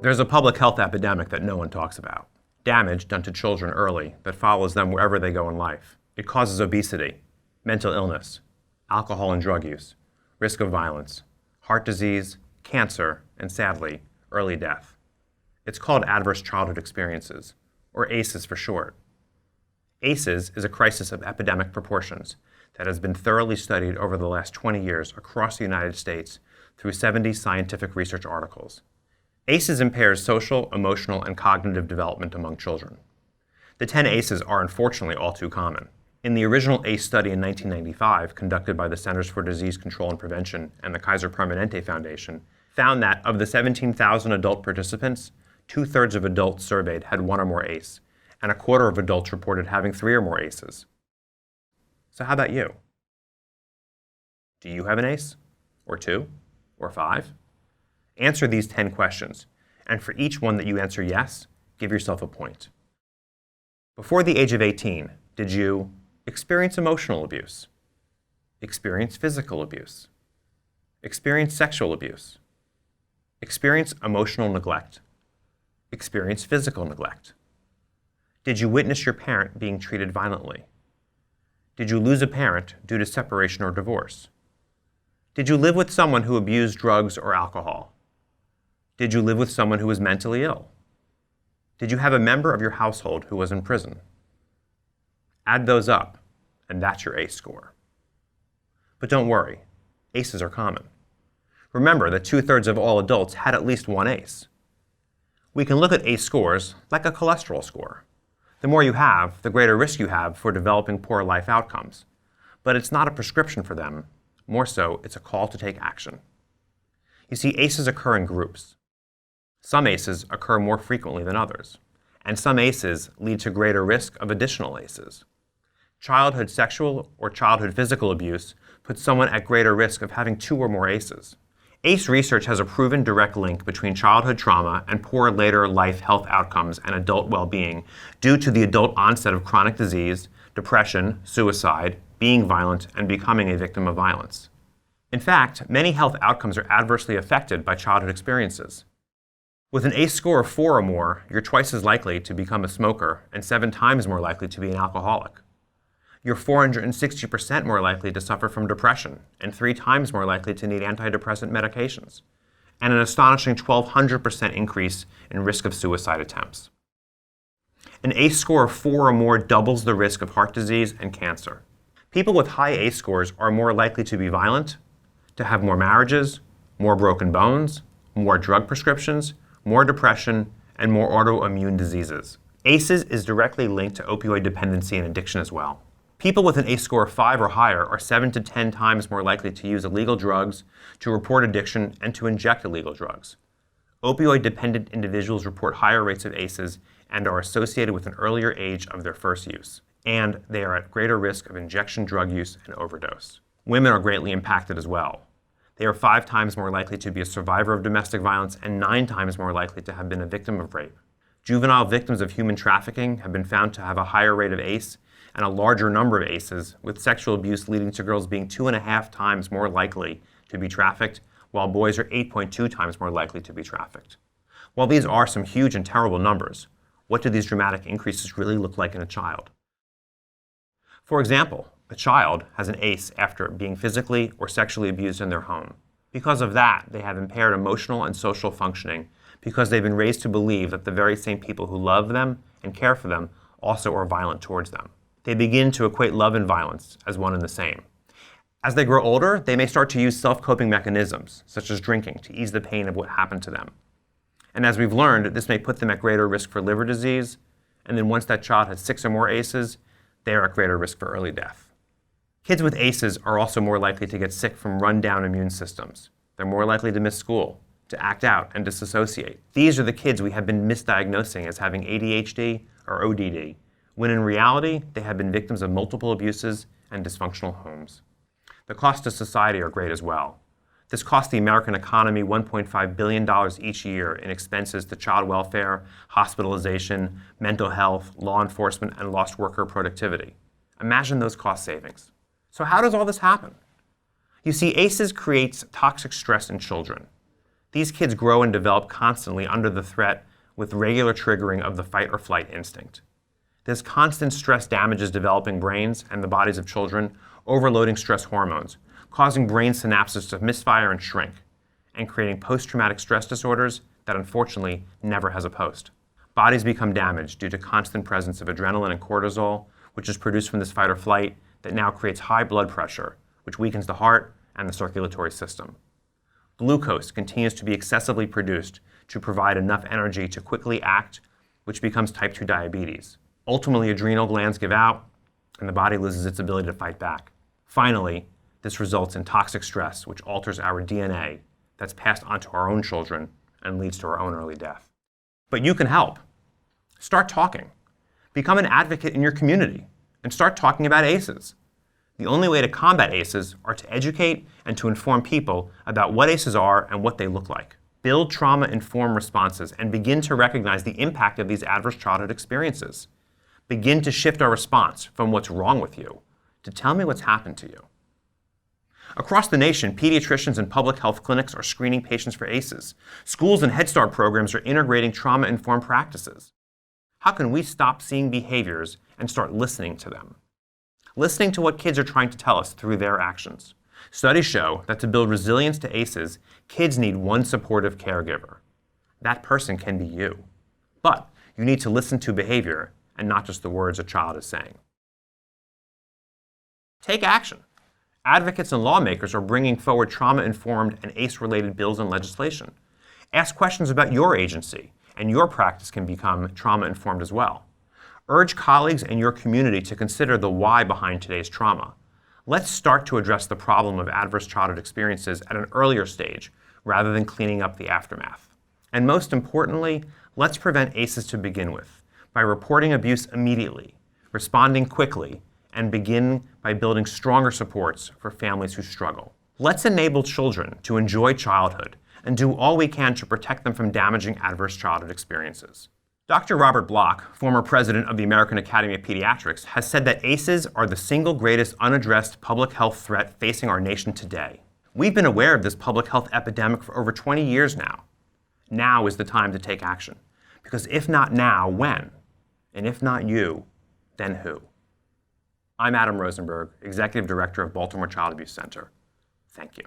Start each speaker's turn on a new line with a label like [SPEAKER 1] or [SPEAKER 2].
[SPEAKER 1] There's a public health epidemic that no one talks about. Damage done to children early that follows them wherever they go in life. It causes obesity, mental illness, alcohol and drug use, risk of violence, heart disease, cancer, and sadly, early death. It's called adverse childhood experiences, or ACEs for short. ACEs is a crisis of epidemic proportions that has been thoroughly studied over the last 20 years across the United States through 70 scientific research articles. ACEs impairs social, emotional, and cognitive development among children. The 10 ACEs are unfortunately all too common. In the original ACE study in 1995, conducted by the Centers for Disease Control and Prevention and the Kaiser Permanente Foundation, found that of the 17,000 adult participants, 2/3 of adults surveyed had one or more ACE, and 1/4 of adults reported having 3 or more ACEs. So how about you? Do you have an ACE? Or 2? Or 5? Answer these 10 questions, and for each one that you answer yes, give yourself a point. Before the age of 18, did you experience emotional abuse? Experience physical abuse? Experience sexual abuse? Experience emotional neglect? Experience physical neglect? Did you witness your parent being treated violently? Did you lose a parent due to separation or divorce? Did you live with someone who abused drugs or alcohol? Did you live with someone who was mentally ill? Did you have a member of your household who was in prison? Add those up, and that's your ACE score. But don't worry, ACEs are common. Remember that 2/3 of all adults had at least one ACE. We can look at ACE scores like a cholesterol score. The more you have, the greater risk you have for developing poor life outcomes. But it's not a prescription for them. More so, it's a call to take action. You see, ACEs occur in groups. Some ACEs occur more frequently than others, and some ACEs lead to greater risk of additional ACEs. Childhood sexual or childhood physical abuse puts someone at greater risk of having 2 or more ACEs. ACE research has a proven direct link between childhood trauma and poor later life health outcomes and adult well-being due to the adult onset of chronic disease, depression, suicide, being violent, and becoming a victim of violence. In fact, many health outcomes are adversely affected by childhood experiences. With an ACE score of 4 or more, you're twice as likely to become a smoker and 7 times more likely to be an alcoholic. You're 460% more likely to suffer from depression and 3 times more likely to need antidepressant medications, and an astonishing 1,200% increase in risk of suicide attempts. An ACE score of 4 or more doubles the risk of heart disease and cancer. People with high ACE scores are more likely to be violent, to have more marriages, more broken bones, more drug prescriptions, more depression, and more autoimmune diseases. ACEs is directly linked to opioid dependency and addiction as well. People with an ACE score of 5 or higher are 7 to 10 times more likely to use illegal drugs, to report addiction, and to inject illegal drugs. Opioid-dependent individuals report higher rates of ACEs and are associated with an earlier age of their first use, and they are at greater risk of injection drug use and overdose. Women are greatly impacted as well. They are 5 times more likely to be a survivor of domestic violence and 9 times more likely to have been a victim of rape. Juvenile victims of human trafficking have been found to have a higher rate of ACE and a larger number of ACEs, with sexual abuse leading to girls being 2.5 times more likely to be trafficked, while boys are 8.2 times more likely to be trafficked. While these are some huge and terrible numbers, what do these dramatic increases really look like in a child? For example, a child has an ACE after being physically or sexually abused in their home. Because of that, they have impaired emotional and social functioning because they've been raised to believe that the very same people who love them and care for them also are violent towards them. They begin to equate love and violence as one and the same. As they grow older, they may start to use self-coping mechanisms, such as drinking, to ease the pain of what happened to them. And as we've learned, this may put them at greater risk for liver disease, and then once that child has 6 or more ACEs, they are at greater risk for early death. Kids with ACEs are also more likely to get sick from run-down immune systems. They're more likely to miss school, to act out, and disassociate. These are the kids we have been misdiagnosing as having ADHD or ODD, when in reality, they have been victims of multiple abuses and dysfunctional homes. The costs to society are great as well. This costs the American economy $1.5 billion each year in expenses to child welfare, hospitalization, mental health, law enforcement, and lost worker productivity. Imagine those cost savings. So how does all this happen? You see, ACEs creates toxic stress in children. These kids grow and develop constantly under the threat with regular triggering of the fight or flight instinct. This constant stress damages developing brains and the bodies of children, overloading stress hormones, causing brain synapses to misfire and shrink, and creating post-traumatic stress disorders that unfortunately never has a post. Bodies become damaged due to constant presence of adrenaline and cortisol, which is produced from this fight or flight that now creates high blood pressure, which weakens the heart and the circulatory system. Glucose continues to be excessively produced to provide enough energy to quickly act, which becomes type 2 diabetes. Ultimately, adrenal glands give out, and the body loses its ability to fight back. Finally, this results in toxic stress, which alters our DNA that's passed on to our own children and leads to our own early death. But you can help. Start talking. Become an advocate in your community and start talking about ACEs. The only way to combat ACEs are to educate and to inform people about what ACEs are and what they look like. Build trauma-informed responses and begin to recognize the impact of these adverse childhood experiences. Begin to shift our response from what's wrong with you to tell me what's happened to you. Across the nation, pediatricians and public health clinics are screening patients for ACEs. Schools and Head Start programs are integrating trauma-informed practices. How can we stop seeing behaviors and start listening to them? Listening to what kids are trying to tell us through their actions. Studies show that to build resilience to ACEs, kids need one supportive caregiver. That person can be you. But you need to listen to behavior and not just the words a child is saying. Take action. Advocates and lawmakers are bringing forward trauma-informed and ACE-related bills and legislation. Ask questions about your agency, and your practice can become trauma-informed as well. Urge colleagues and your community to consider the why behind today's trauma. Let's start to address the problem of adverse childhood experiences at an earlier stage, rather than cleaning up the aftermath. And most importantly, let's prevent ACEs to begin with, by reporting abuse immediately, responding quickly, and begin by building stronger supports for families who struggle. Let's enable children to enjoy childhood and do all we can to protect them from damaging adverse childhood experiences. Dr. Robert Block, former president of the American Academy of Pediatrics, has said that ACEs are the single greatest unaddressed public health threat facing our nation today. We've been aware of this public health epidemic for over 20 years now. Now is the time to take action. Because if not now, when? And if not you, then who? I'm Adam Rosenberg, Executive Director of Baltimore Child Abuse Center. Thank you.